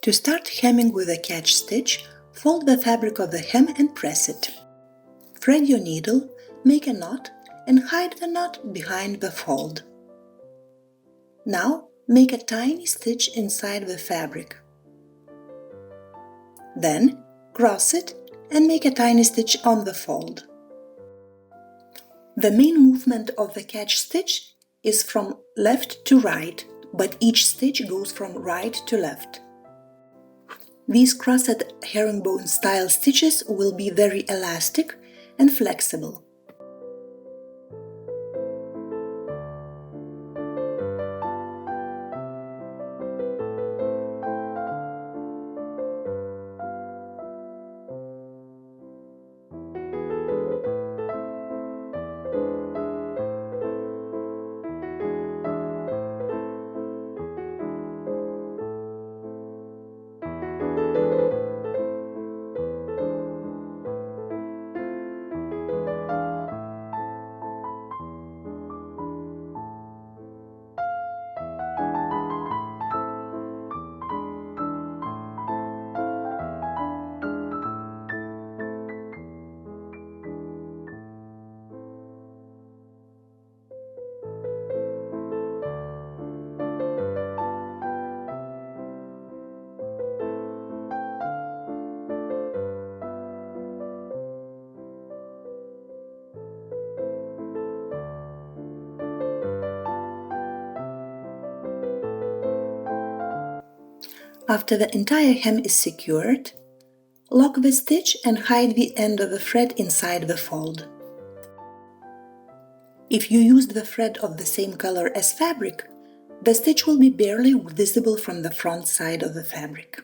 To start hemming with a catch stitch, fold the fabric of the hem and press it. Thread your needle, make a knot, and hide the knot behind the fold. Now make a tiny stitch inside the fabric. Then cross it and make a tiny stitch on the fold. The main movement of the catch stitch is from left to right, but each stitch goes from right to left. These crossed herringbone style stitches will be very elastic and flexible. After the entire hem is secured, lock the stitch and hide the end of the thread inside the fold. If you used the thread of the same color as fabric, the stitch will be barely visible from the front side of the fabric.